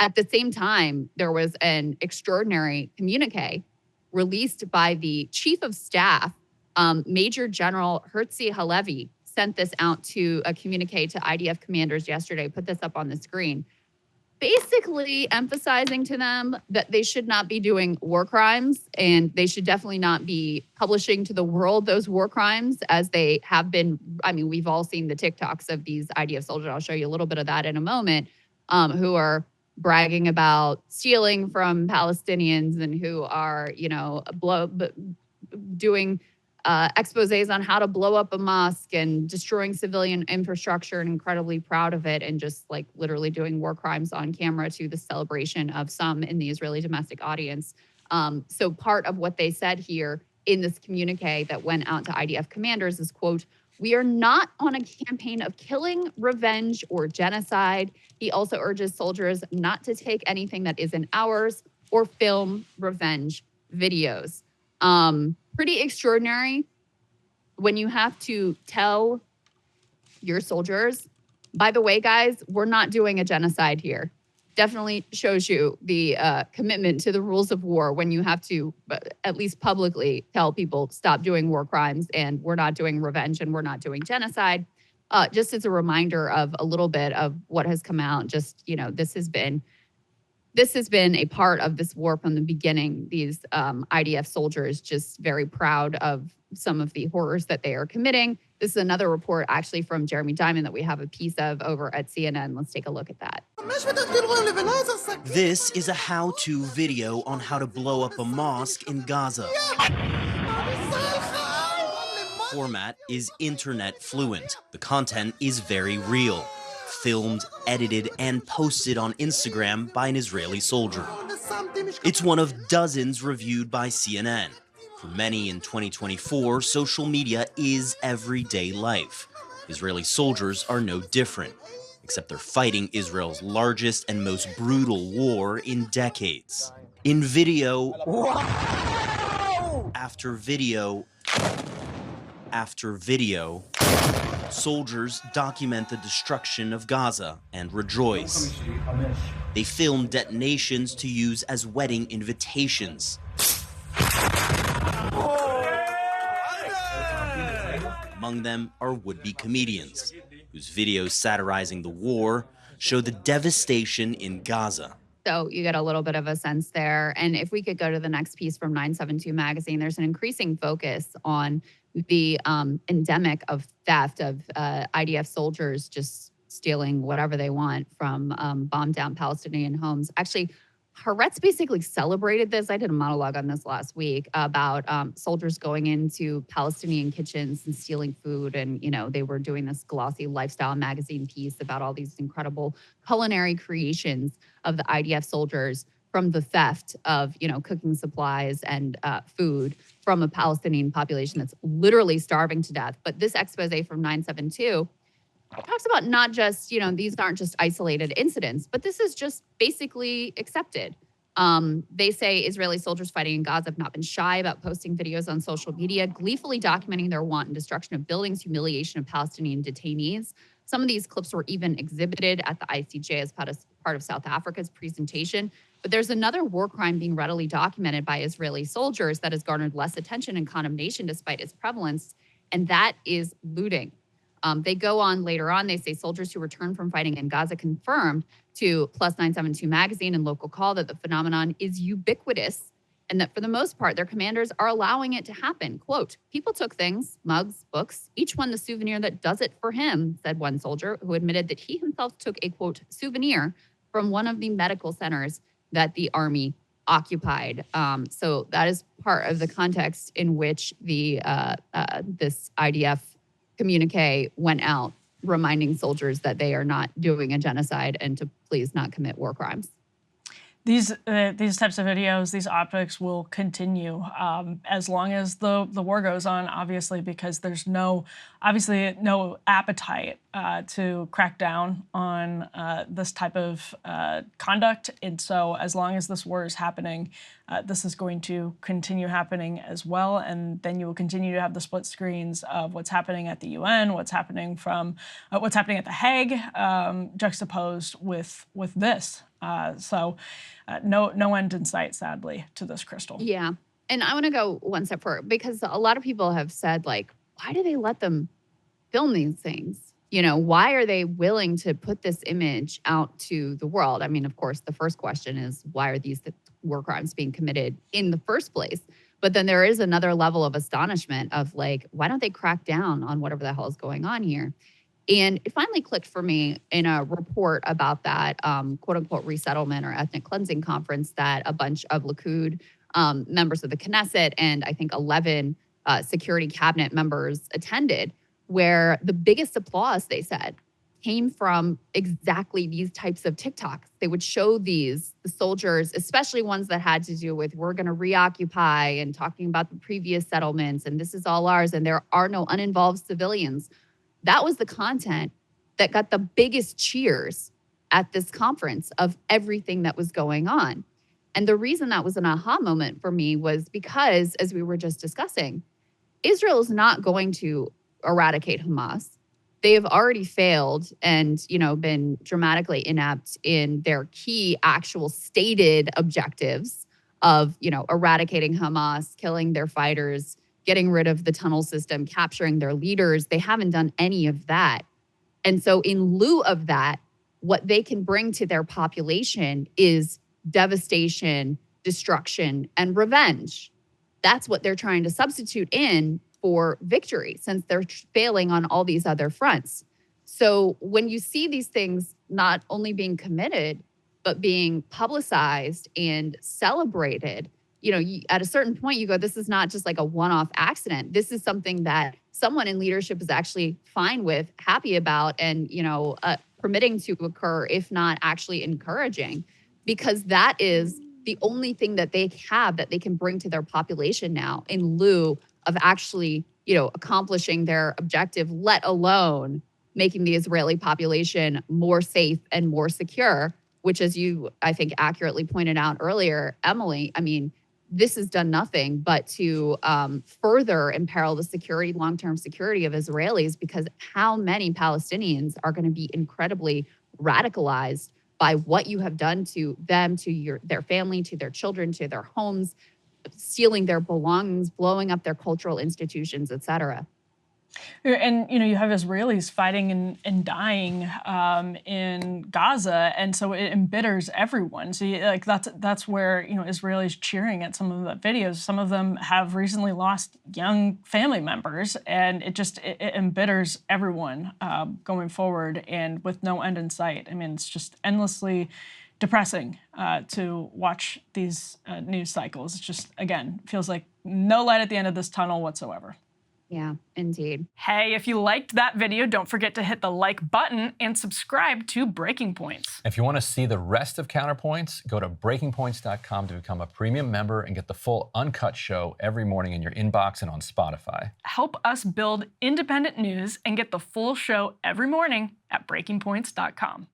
At the same time, there was an extraordinary communique released by the chief of staff, Major General Herzi Halevi, sent this out to a communique to IDF commanders yesterday. Put this up on the screen. Basically emphasizing to them that they should not be doing war crimes, and they should definitely not be publishing to the world those war crimes as they have been. I mean, we've all seen the TikToks of these IDF soldiers. I'll show you a little bit of that in a moment, who are bragging about stealing from Palestinians and who are, doing exposés on how to blow up a mosque and destroying civilian infrastructure, and incredibly proud of it, and just like literally doing war crimes on camera to the celebration of some in the Israeli domestic audience. So part of what they said here in this communique that went out to IDF commanders is, quote, "We are not on a campaign of killing, revenge, or genocide." He also urges soldiers not to take anything that isn't ours or film revenge videos. Pretty extraordinary when you have to tell your soldiers, by the way, guys, we're not doing a genocide here. Definitely shows you the commitment to the rules of war when you have to, at least publicly, tell people stop doing war crimes and we're not doing revenge and we're not doing genocide. Just as a reminder of a little bit of what has come out, just, this has been a part of this war from the beginning. These IDF soldiers just very proud of some of the horrors that they are committing. This is another report actually from Jeremy Diamond that we have a piece of over at CNN. Let's take a look at that. This is a how-to video on how to blow up a mosque in Gaza. Format is internet fluent. The content is very real. Filmed, edited, and posted on Instagram by an Israeli soldier. It's one of dozens reviewed by CNN. For many in 2024, social media is everyday life. Israeli soldiers are no different, except they're fighting Israel's largest and most brutal war in decades. In video after video after video, soldiers document the destruction of Gaza and rejoice. They film detonations to use as wedding invitations. Among them are would-be comedians, whose videos satirizing the war show the devastation in Gaza. So you get a little bit of a sense there. And if we could go to the next piece from 972 magazine, there's an increasing focus on the endemic of theft of IDF soldiers just stealing whatever they want from bombed down Palestinian homes. Actually, Haaretz basically celebrated this. I did a monologue on this last week about soldiers going into Palestinian kitchens and stealing food. And, they were doing this glossy lifestyle magazine piece about all these incredible culinary creations of the IDF soldiers from the theft of, cooking supplies and food from a Palestinian population that's literally starving to death. But this expose from 972 talks about not just, these aren't just isolated incidents, but this is just basically accepted. They say Israeli soldiers fighting in Gaza have not been shy about posting videos on social media, gleefully documenting their wanton destruction of buildings, humiliation of Palestinian detainees. Some of these clips were even exhibited at the ICJ as part of South Africa's presentation. But there's another war crime being readily documented by Israeli soldiers that has garnered less attention and condemnation despite its prevalence, and that is looting. They go on later on, they say soldiers who returned from fighting in Gaza confirmed to Plus 972 magazine and Local Call that the phenomenon is ubiquitous and that for the most part, their commanders are allowing it to happen. Quote, "People took things, mugs, books, each one the souvenir that does it for him," said one soldier who admitted that he himself took a, quote, souvenir from one of the medical centers that the Army occupied. So that is part of the context in which the this IDF communique went out, reminding soldiers that they are not doing a genocide and to please not commit war crimes. These types of videos, these optics will continue as long as the war goes on, obviously, because there's no appetite to crack down on this type of conduct. And so as long as this war is happening, this is going to continue happening as well. And then you will continue to have the split screens of what's happening at the UN, what's happening at The Hague, juxtaposed with this. No end in sight, sadly, to this, Crystal. Yeah. And I want to go one step further, because a lot of people have said, like, why do they let them film these things? You know, why are they willing to put this image out to the world? I mean, of course, the first question is, why are these war crimes being committed in the first place? But then there is another level of astonishment of, like, why don't they crack down on whatever the hell is going on here? And it finally clicked for me in a report about that quote unquote resettlement or ethnic cleansing conference that a bunch of Likud members of the Knesset and I think 11 security cabinet members attended, where the biggest applause, they said, came from exactly these types of TikToks. They would show the soldiers, especially ones that had to do with, we're going to reoccupy, and talking about the previous settlements, and this is all ours, and there are no uninvolved civilians. That was the content that got the biggest cheers at this conference of everything that was going on. And the reason that was an aha moment for me was because, as we were just discussing, Israel is not going to eradicate Hamas. They have already failed and, been dramatically inept in their key actual stated objectives of, eradicating Hamas, killing their fighters, getting rid of the tunnel system, capturing their leaders. They haven't done any of that. And so in lieu of that, what they can bring to their population is devastation, destruction, and revenge. That's what they're trying to substitute in for victory, since they're failing on all these other fronts. So when you see these things not only being committed, but being publicized and celebrated, at a certain point you go, this is not just like a one-off accident. This is something that someone in leadership is actually fine with, happy about, and, permitting to occur, if not actually encouraging, because that is the only thing that they have that they can bring to their population now, in lieu of actually, accomplishing their objective, let alone making the Israeli population more safe and more secure, which, as you, I think, accurately pointed out earlier, Emily, I mean, this has done nothing but to further imperil the long-term security of Israelis, because how many Palestinians are going to be incredibly radicalized by what you have done to them, to their family, to their children, to their homes, stealing their belongings, blowing up their cultural institutions, et cetera. And, you have Israelis fighting and dying in Gaza. And so it embitters everyone. So that's where, Israelis cheering at some of the videos. Some of them have recently lost young family members, and it embitters everyone going forward, and with no end in sight. I mean, it's just endlessly depressing to watch these news cycles. It's just, again, feels like no light at the end of this tunnel whatsoever. Yeah, indeed. Hey, if you liked that video, don't forget to hit the like button and subscribe to Breaking Points. If you want to see the rest of Counterpoints, go to breakingpoints.com to become a premium member and get the full uncut show every morning in your inbox and on Spotify. Help us build independent news and get the full show every morning at breakingpoints.com.